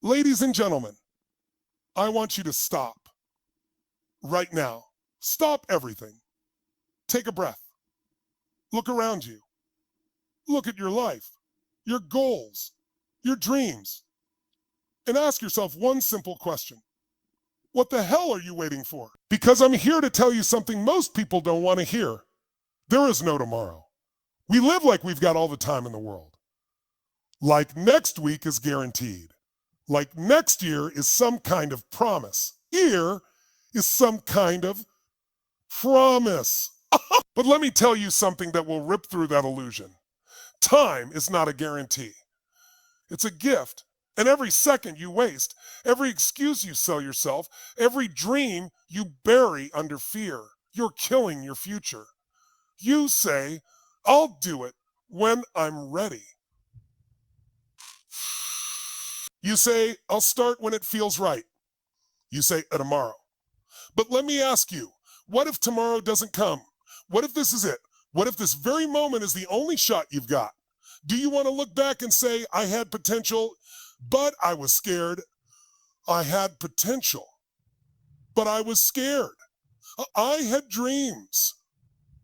Ladies and gentlemen, I want you to stop right now. Stop everything. Take a breath. Look around you. Look at your life, your goals, your dreams, and ask yourself one simple question. What the hell are you waiting for? Because I'm here to tell you something most people don't want to hear. There is no tomorrow. We live like we've got all the time in the world. Like next week is guaranteed. Like next year is some kind of promise. Here is some kind of promise. But let me tell you something that will rip through that illusion. Time is not a guarantee. It's a gift. And every second you waste, every excuse you sell yourself, every dream you bury under fear, you're killing your future. You say, I'll do it when I'm ready. You say, I'll start when it feels right. You say, tomorrow. But let me ask you, what if tomorrow doesn't come? What if this is it? What if this very moment is the only shot you've got? Do you want to look back and say, I had potential, but I was scared? I had potential, but I was scared. I had dreams,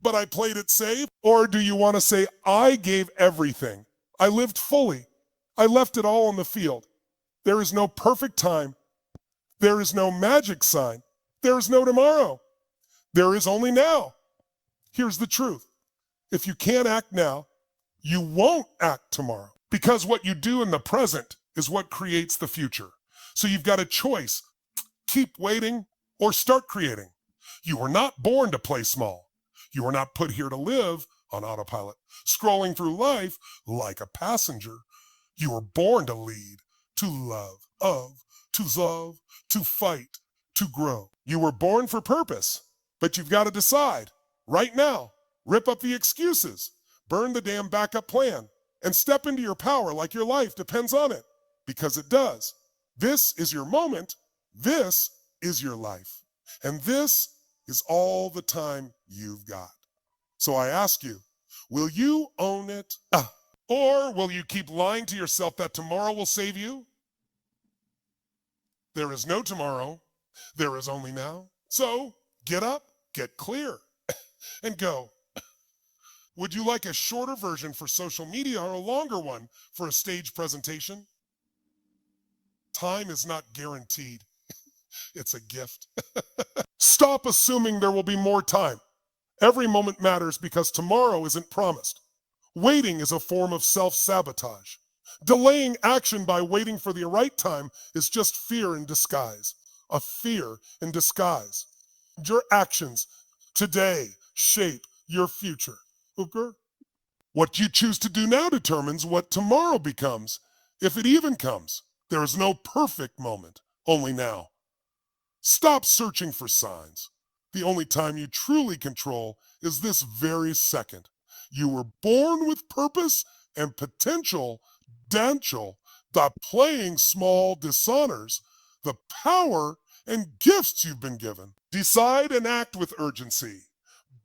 but I played it safe? Or do you want to say, I gave everything. I lived fully. I left it all on the field. There is no perfect time. There is no magic sign. There is no tomorrow. There is only now. Here's the truth. If you can't act now, you won't act tomorrow. Because what you do in the present is what creates the future. So you've got a choice. Keep waiting or start creating. You were not born to play small. You were not put here to live on autopilot, scrolling through life like a passenger. You were born to lead, to love, to fight, to grow. You were born for purpose, but you've got to decide right now. Rip up the excuses, burn the damn backup plan, and step into your power like your life depends on it, because it does. This is your moment. This is your life. And this is all the time you've got. So I ask you, will you own it? Or will you keep lying to yourself that tomorrow will save you? There is no tomorrow. There is only now. So get up, get clear, and go. Would you like a shorter version for social media or a longer one for a stage presentation? Time is not guaranteed. It's a gift. Stop assuming there will be more time. Every moment matters because tomorrow isn't promised. Waiting is a form of self-sabotage. Delaying action by waiting for the right time is just fear in disguise. A fear in disguise. Your actions today shape your future. Okay? What you choose to do now determines what tomorrow becomes, if it even comes. There is no perfect moment, only now. Stop searching for signs. The only time you truly control is this very second. You were born with purpose and potential. The playing small dishonors the power and gifts you've been given. Decide and act with urgency.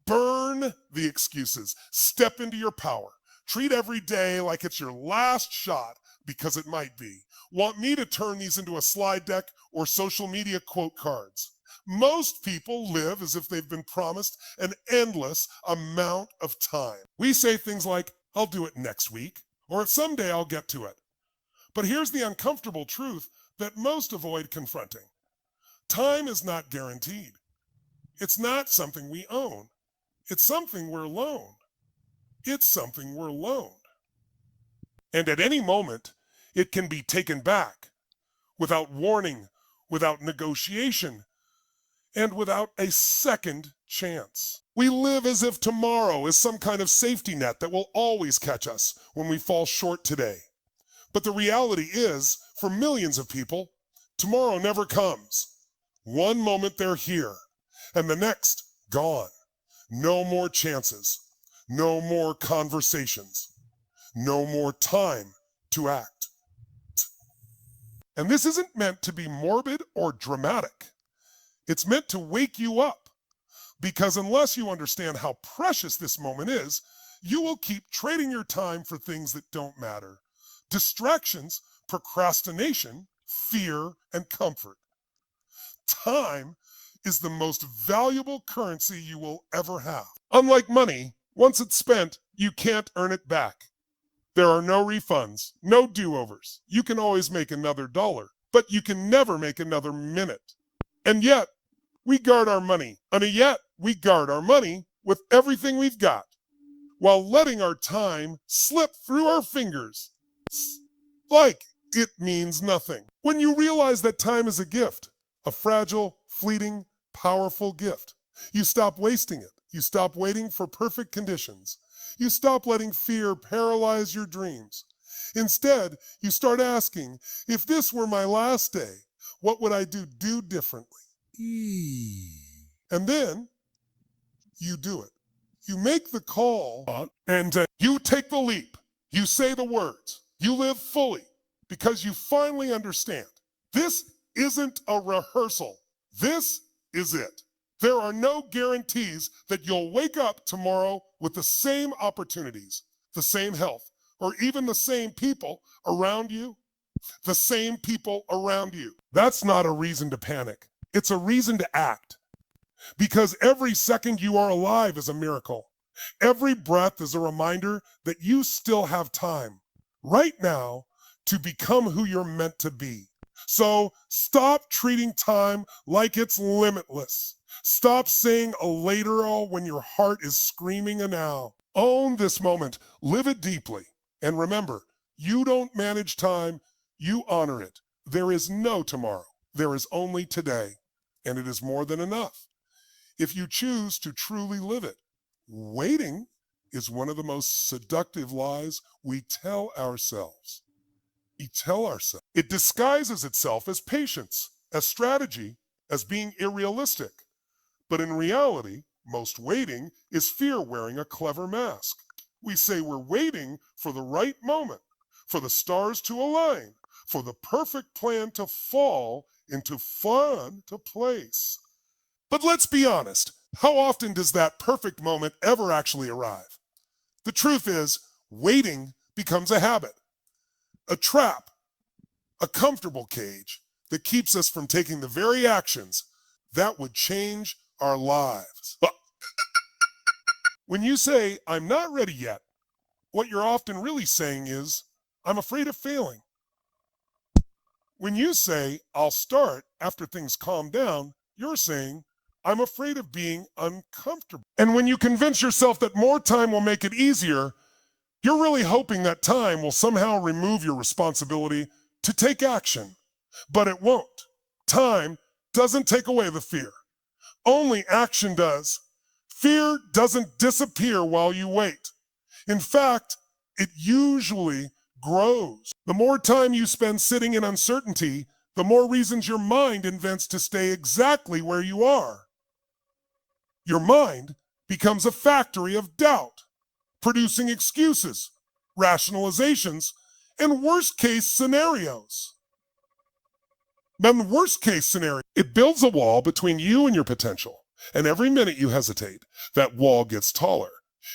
Burn the excuses. Step into your power. Treat every day like it's your last shot, because it might be. Want me to turn these into a slide deck or social media quote cards? Most people live as if they've been promised an endless amount of time. We say things like, I'll do it next week, or someday I'll get to it. But here's the uncomfortable truth that most avoid confronting. Time is not guaranteed. It's not something we own. It's something we're loaned. It's something we're loaned. And at any moment, it can be taken back without warning, without negotiation, and without a second chance. We live as if tomorrow is some kind of safety net that will always catch us when we fall short today. But the reality is, for millions of people, tomorrow never comes. One moment they're here, and the next, gone. No more chances. No more conversations. No more time to act. And this isn't meant to be morbid or dramatic. It's meant to wake you up, because unless you understand how precious this moment is, you will keep trading your time for things that don't matter. Distractions, procrastination, fear, and comfort. Time is the most valuable currency you will ever have. Unlike money, once it's spent, you can't earn it back. There are no refunds, no do-overs. You can always make another dollar, but you can never make another minute. And yet, we guard our money. With everything we've got, while letting our time slip through our fingers like it means nothing. When you realize that time is a gift, a fragile, fleeting, powerful gift, you stop wasting it. You stop waiting for perfect conditions. You stop letting fear paralyze your dreams. Instead, you start asking, if this were my last day, what would I do differently? And then you do it. You make the call and you take the leap. You say the words. You live fully because you finally understand. This isn't a rehearsal. This is it. There are no guarantees that you'll wake up tomorrow with the same opportunities, the same health, or even the same people around you. The same people around you. That's not a reason to panic. It's a reason to act. Because every second you are alive is a miracle. Every breath is a reminder that you still have time right now to become who you're meant to be. So stop treating time like it's limitless. Stop saying a later when your heart is screaming a now. Own this moment, live it deeply. And remember, you don't manage time, you honor it. There is no tomorrow. There is only today. And it is more than enough if you choose to truly live it. Waiting is one of the most seductive lies we tell ourselves. It disguises itself as patience, as strategy, as being irrealistic. But in reality, most waiting is fear wearing a clever mask. We say we're waiting for the right moment, for the stars to align, for the perfect plan to fall into fun to place. But let's be honest, how often does that perfect moment ever actually arrive? The truth is, waiting becomes a habit, a trap, a comfortable cage that keeps us from taking the very actions that would change our lives. When you say, I'm not ready yet, what you're often really saying is, I'm afraid of failing. When you say, I'll start after things calm down, you're saying, I'm afraid of being uncomfortable. And when you convince yourself that more time will make it easier, you're really hoping that time will somehow remove your responsibility to take action. But it won't. Time doesn't take away the fear. Only action does. Fear doesn't disappear while you wait. In fact, it usually grows. The more time you spend sitting in uncertainty, the more reasons your mind invents to stay exactly where you are. Your mind becomes a factory of doubt, producing excuses, rationalizations, and worst-case scenarios. Then the worst-case scenario, it builds a wall between you and your potential. And every minute you hesitate, that wall gets taller.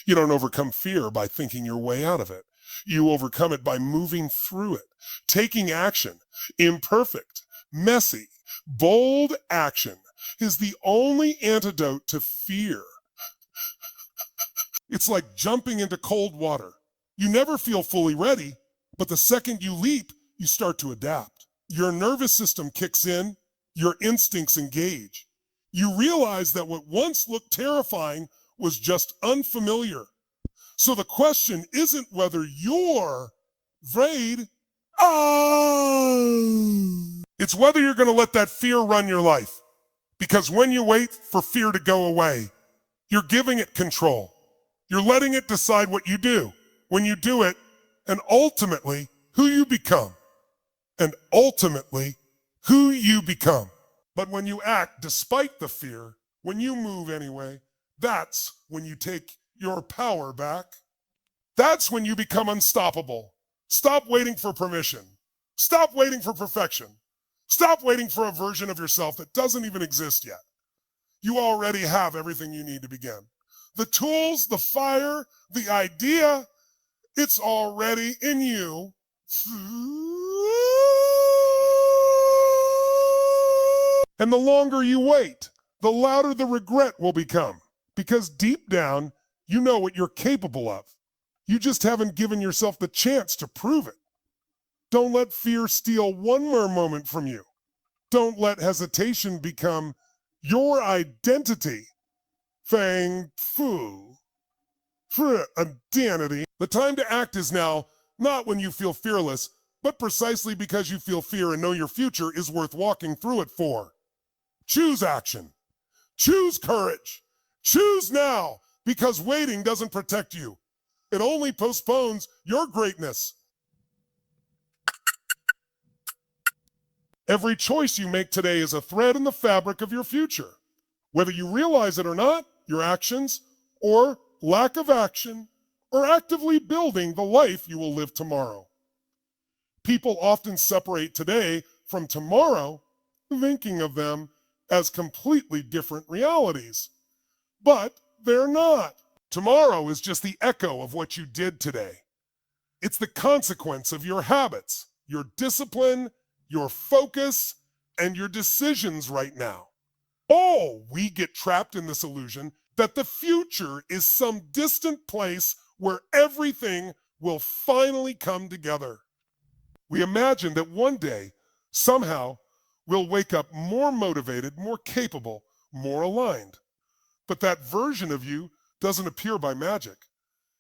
You don't overcome fear by thinking your way out of it. You overcome it by moving through it, taking action. Imperfect, messy, bold action is the only antidote to fear. It's like jumping into cold water. You never feel fully ready, but the second you leap, you start to adapt. Your nervous system kicks in, your instincts engage. You realize that what once looked terrifying was just unfamiliar. So the question isn't whether you're afraid. It's whether you're going to let that fear run your life. Because when you wait for fear to go away, you're giving it control. You're letting it decide what you do, when you do it, and ultimately who you become. But when you act despite the fear, when you move anyway, that's when you take your power back. That's when you become unstoppable. Stop waiting for permission. Stop waiting for perfection. Stop waiting for a version of yourself that doesn't even exist yet. You already have everything you need to begin. The tools, the fire, the idea, it's already in you. And the longer you wait, the louder the regret will become. Because deep down, you know what you're capable of. You just haven't given yourself the chance to prove it. Don't let fear steal one more moment from you. Don't let hesitation become your identity. Fang fu. For identity. The time to act is now, not when you feel fearless, but precisely because you feel fear and know your future is worth walking through it for. Choose action. Choose courage. Choose now, because waiting doesn't protect you. It only postpones your greatness. Every choice you make today is a thread in the fabric of your future. Whether you realize it or not, your actions, or lack of action, are actively building the life you will live tomorrow. People often separate today from tomorrow, thinking of them as completely different realities. But they're not. Tomorrow is just the echo of what you did today. It's the consequence of your habits, your discipline, your focus, and your decisions right now. We get trapped in this illusion that the future is some distant place where everything will finally come together. We imagine that one day, somehow, we'll wake up more motivated, more capable, more aligned. But that version of you doesn't appear by magic.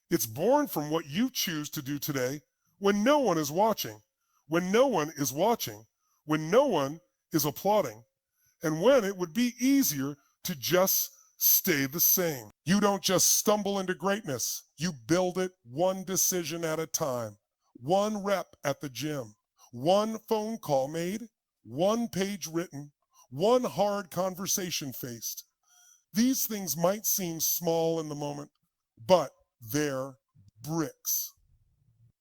It's born from what you choose to do today when no one is watching, when no one is watching, when no one is applauding, and when it would be easier to just stay the same. You don't just stumble into greatness. You build it one decision at a time, one rep at the gym, one phone call made, one page written, one hard conversation faced. These things might seem small in the moment, but they're bricks.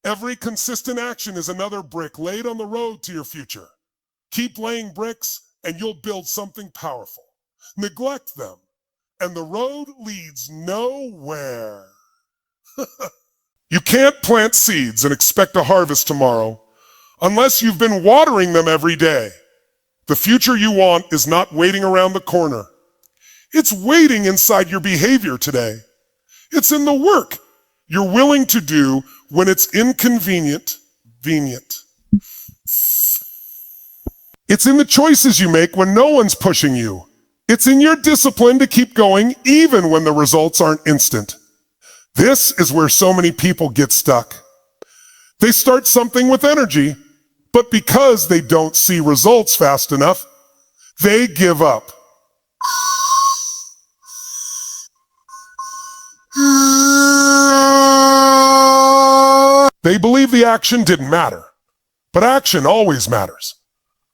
Every consistent action is another brick laid on the road to your future. Keep laying bricks and you'll build something powerful. Neglect them and the road leads nowhere. You can't plant seeds and expect a harvest tomorrow unless you've been watering them every day. The future you want is not waiting around the corner. It's waiting inside your behavior today. It's in the work you're willing to do when it's inconvenient. It's in the choices you make when no one's pushing you. It's in your discipline to keep going even when the results aren't instant. This is where so many people get stuck. They start something with energy, but because they don't see results fast enough, they give up. They believe the action didn't matter, but action always matters.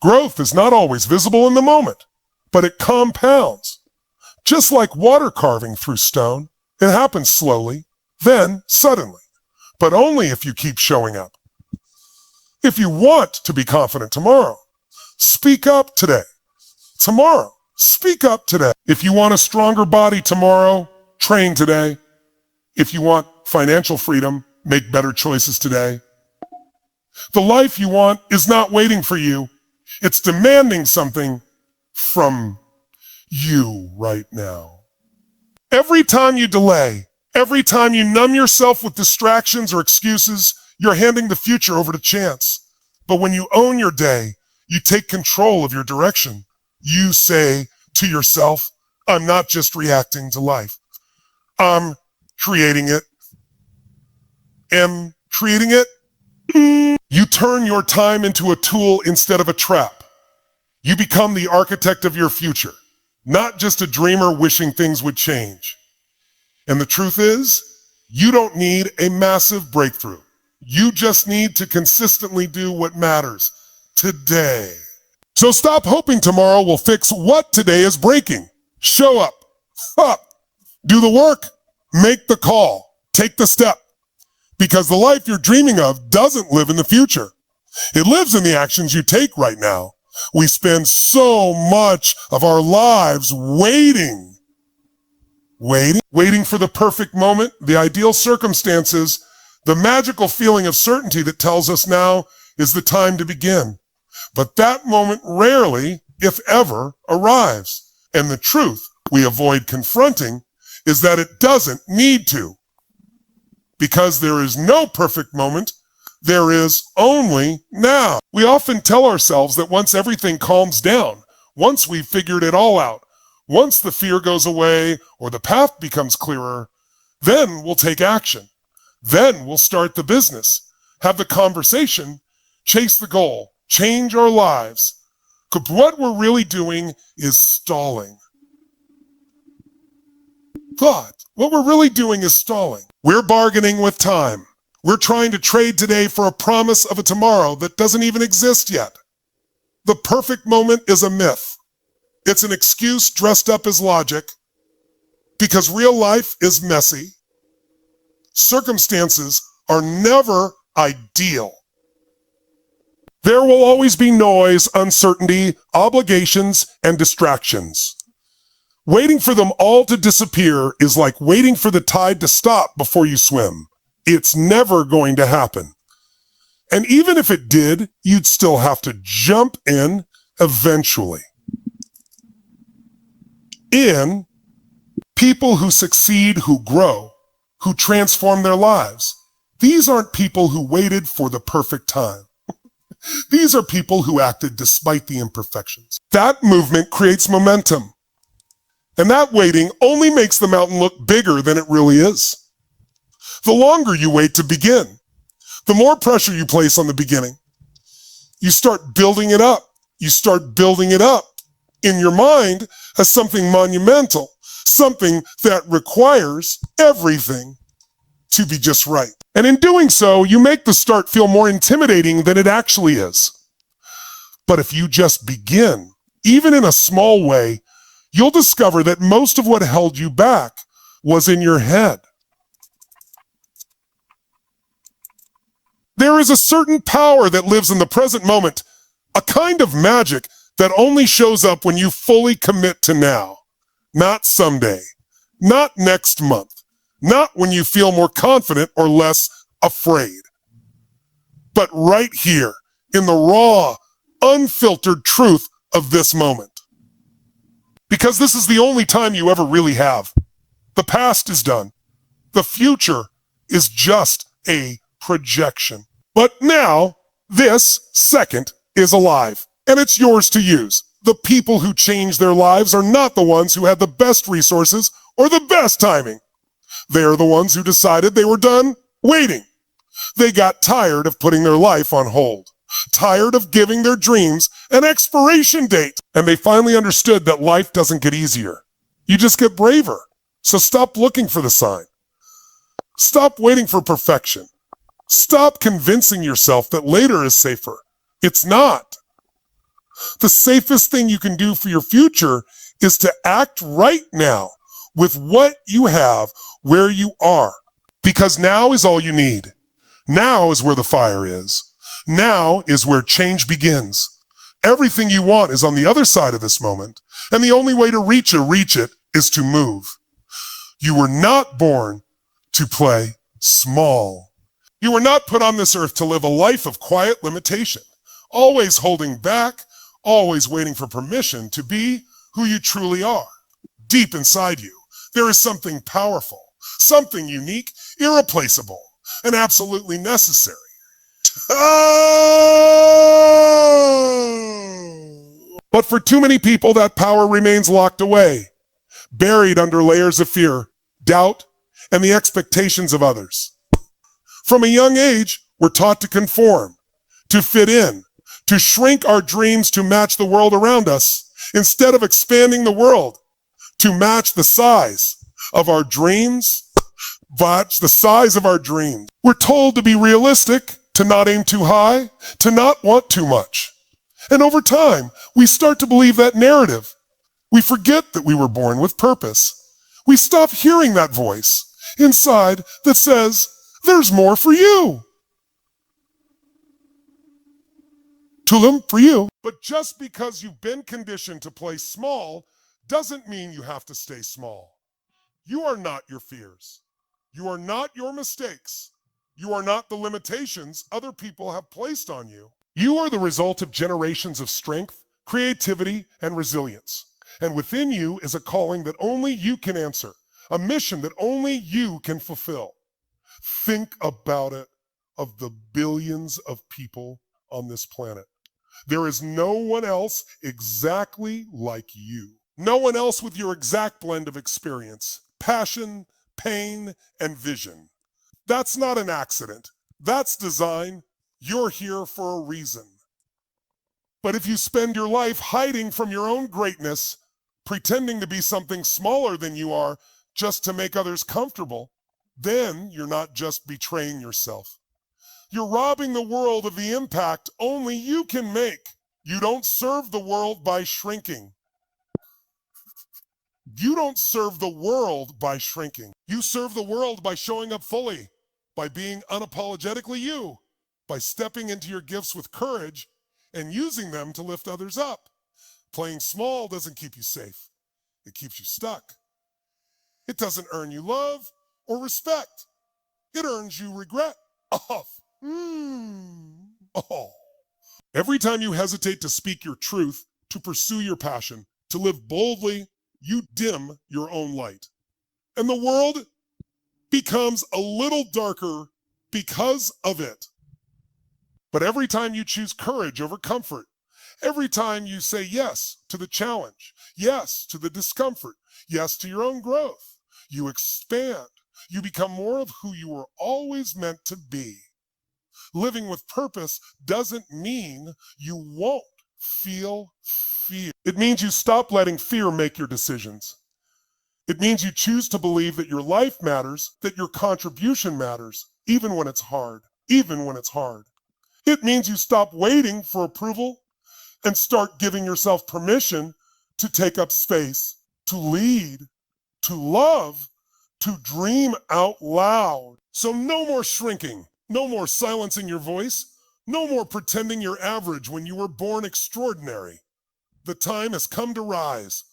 Growth is not always visible in the moment, but it compounds. Just like water carving through stone, it happens slowly, then suddenly, but only if you keep showing up. If you want to be confident tomorrow, speak up today. Tomorrow, speak up today. If you want a stronger body tomorrow, train today. If you want financial freedom, make better choices today. The life you want is not waiting for you. It's demanding something from you right now. Every time you delay, every time you numb yourself with distractions or excuses, you're handing the future over to chance. But when you own your day, you take control of your direction. You say to yourself, I'm not just reacting to life. I'm creating it. Am creating it. You turn your time into a tool instead of a trap. You become the architect of your future, not just a dreamer wishing things would change. And the truth is, you don't need a massive breakthrough. You just need to consistently do what matters today. So stop hoping tomorrow will fix what today is breaking. Show up. Do the work. Make the call. Take the step. Because the life you're dreaming of doesn't live in the future. It lives in the actions you take right now. We spend so much of our lives waiting for the perfect moment, the ideal circumstances, the magical feeling of certainty that tells us now is the time to begin. But that moment rarely if ever, arrives. And the truth we avoid confronting is that it doesn't need to. Because there is no perfect moment, there is only now. We often tell ourselves that once everything calms down, once we've figured it all out, once the fear goes away or the path becomes clearer, then we'll take action. Then we'll start the business, have the conversation, chase the goal, change our lives. But what we're really doing is stalling. What we're really doing is stalling. We're bargaining with time. We're trying to trade today for a promise of a tomorrow that doesn't even exist yet. The perfect moment is a myth. It's an excuse dressed up as logic because real life is messy. Circumstances are never ideal. There will always be noise, uncertainty, obligations, and distractions. Waiting for them all to disappear is like waiting for the tide to stop before you swim. It's never going to happen. And even if it did, you'd still have to jump in eventually. In people who succeed, who grow, who transform their lives, these aren't people who waited for the perfect time. These are people who acted despite the imperfections. That movement creates momentum. And that waiting only makes the mountain look bigger than it really is. The longer you wait to begin, the more pressure you place on the beginning. You start building it up. You start building it up in your mind as something monumental, something that requires everything to be just right. And in doing so, you make the start feel more intimidating than it actually is. But if you just begin, even in a small way, you'll discover that most of what held you back was in your head. There is a certain power that lives in the present moment, a kind of magic that only shows up when you fully commit to now, not someday, not next month, not when you feel more confident or less afraid, but right here in the raw, unfiltered truth of this moment. Because this is the only time you ever really have. The past is done. The future is just a projection. But now, this second is alive, and it's yours to use. The people who change their lives are not the ones who had the best resources or the best timing. They are the ones who decided they were done waiting. They got tired of putting their life on hold, tired of giving their dreams an expiration date, and they finally understood that life doesn't get easier. You just get braver. So stop looking for the sign. Stop waiting for perfection. Stop convincing yourself that later is safer. It's not. The safest thing you can do for your future is to act right now with what you have where you are. Because now is all you need. Now is where the fire is. Now is where change begins. Everything you want is on the other side of this moment, and the only way to reach it is to move. You were not born to play small. You were not put on this earth to live a life of quiet limitation, always holding back, always waiting for permission to be who you truly are. Deep inside you, there is something powerful, something unique, irreplaceable, and absolutely necessary. But for too many people, that power remains locked away, buried under layers of fear, doubt, and the expectations of others. From a young age, we're taught to conform, to fit in, to shrink our dreams to match the world around us, instead of expanding the world to match the size of our dreams. We're told to be realistic, to not aim too high, to not want too much. And over time, we start to believe that narrative. We forget that we were born with purpose. We stop hearing that voice inside that says, there's more for you. Tulum for you. But just because you've been conditioned to play small doesn't mean you have to stay small. You are not your fears. You are not your mistakes. You are not the limitations other people have placed on you. You are the result of generations of strength, creativity, and resilience. And within you is a calling that only you can answer, a mission that only you can fulfill. Think about it, of the billions of people on this planet. There is no one else exactly like you. No one else with your exact blend of experience, passion, pain, and vision. That's not an accident. That's design. You're here for a reason. But if you spend your life hiding from your own greatness, pretending to be something smaller than you are just to make others comfortable, then you're not just betraying yourself. You're robbing the world of the impact only you can make. You don't serve the world by shrinking. You don't serve the world by shrinking. You serve the world by showing up fully, by being unapologetically you, by stepping into your gifts with courage and using them to lift others up. Playing small doesn't keep you safe. It keeps you stuck. It doesn't earn you love or respect. It earns you regret. Oh. Every time you hesitate to speak your truth, to pursue your passion, to live boldly, you dim your own light. And the world becomes a little darker because of it. But every time you choose courage over comfort, every time you say yes to the challenge, yes to the discomfort, yes to your own growth, you expand. You become more of who you were always meant to be. Living with purpose doesn't mean you won't feel fear. It means you stop letting fear make your decisions. It means you choose to believe that your life matters, that your contribution matters, even when it's hard, even when it's hard. It means you stop waiting for approval and start giving yourself permission to take up space, to lead, to love, to dream out loud. So no more shrinking, no more silencing your voice, no more pretending you're average when you were born extraordinary. The time has come to rise,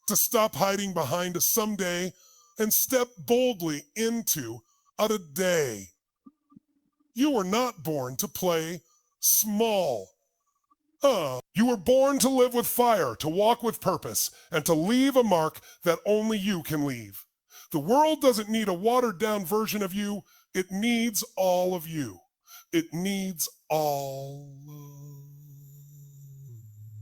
to stop hiding behind a someday and step boldly into a today. You were not born to play small. You were born to live with fire, to walk with purpose, and to leave a mark that only you can leave. The world doesn't need a watered-down version of you. It needs all of you. It needs all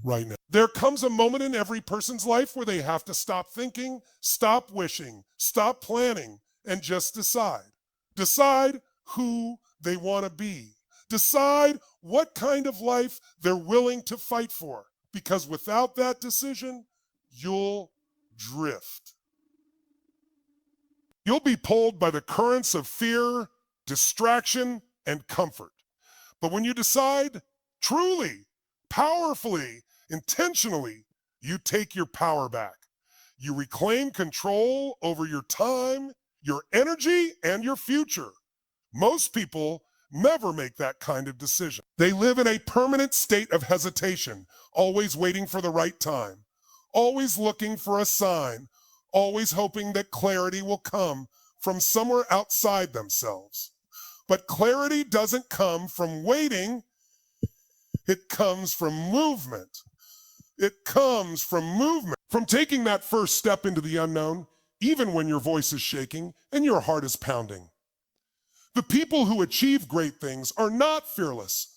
right now. There comes a moment in every person's life where they have to stop thinking, stop wishing, stop planning, and just decide. Decide who they want to be. Decide what kind of life they're willing to fight for. Because without that decision, you'll drift. You'll be pulled by the currents of fear, distraction, and comfort. But when you decide, truly, powerfully, intentionally, you take your power back. You reclaim control over your time, your energy, and your future. Most people never make that kind of decision. They live in a permanent state of hesitation, always waiting for the right time, always looking for a sign, always hoping that clarity will come from somewhere outside themselves. But clarity doesn't come from waiting. It comes from movement. It comes from movement, from taking that first step into the unknown, even when your voice is shaking and your heart is pounding. The people who achieve great things are not fearless.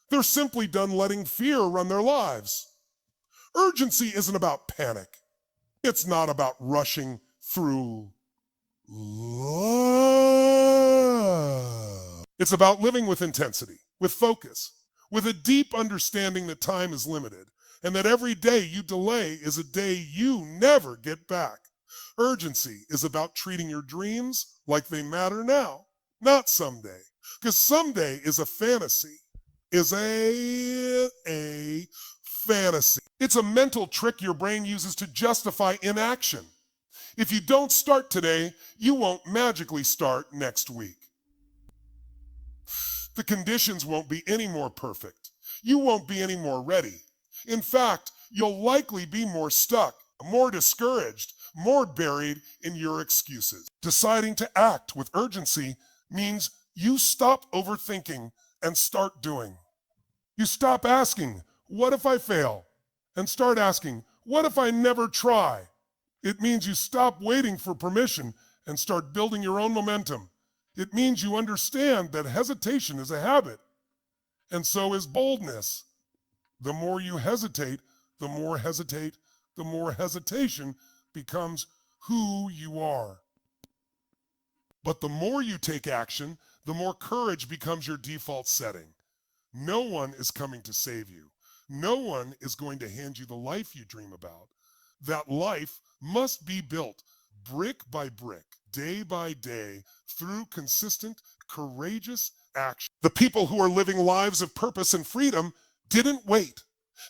They're simply done letting fear run their lives. Urgency isn't about panic. It's not about rushing through love. It's about living with intensity, with focus, with a deep understanding that time is limited and that every day you delay is a day you never get back. Urgency is about treating your dreams like they matter now, not someday, because someday is a fantasy, is a fantasy. It's a mental trick your brain uses to justify inaction. If you don't start today, you won't magically start next week. The conditions won't be any more perfect. You won't be any more ready. In fact, you'll likely be more stuck, more discouraged, more buried in your excuses. Deciding to act with urgency means you stop overthinking and start doing. You stop asking, what if I fail? and start asking, what if I never try? It means you stop waiting for permission and start building your own momentum. It means you understand that hesitation is a habit, and so is boldness. The more you hesitate, the more hesitation becomes who you are. But the more you take action, the more courage becomes your default setting. No one is coming to save you. No one is going to hand you the life you dream about. That life must be built brick by brick, day by day, through consistent, courageous action. The people who are living lives of purpose and freedom didn't wait.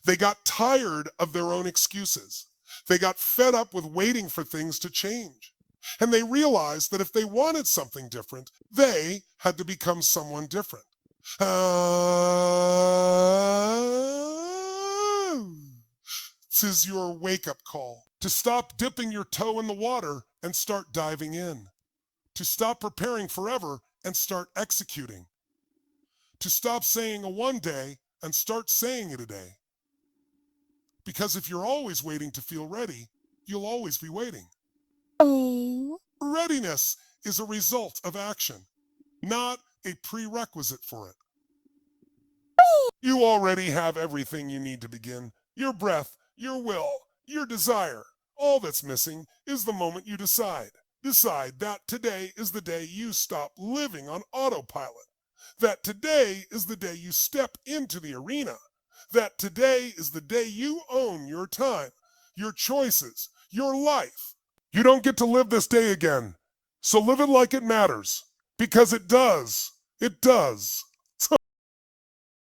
They got tired of their own excuses. They got fed up with waiting for things to change. And they realized that if they wanted something different, they had to become someone different. This is your wake-up call. To stop dipping your toe in the water and start diving in. To stop preparing forever and start executing. To stop saying a one day and start saying it a day. Because if you're always waiting to feel ready, you'll always be waiting. Readiness is a result of action, not a prerequisite for it. You already have everything you need to begin. Your breath, your will, your desire. All that's missing is the moment you decide. Decide that today is the day you stop living on autopilot. That today is the day you step into the arena. That today is the day you own your time, your choices, your life. You don't get to live this day again. So live it like it matters. Because it does. It does.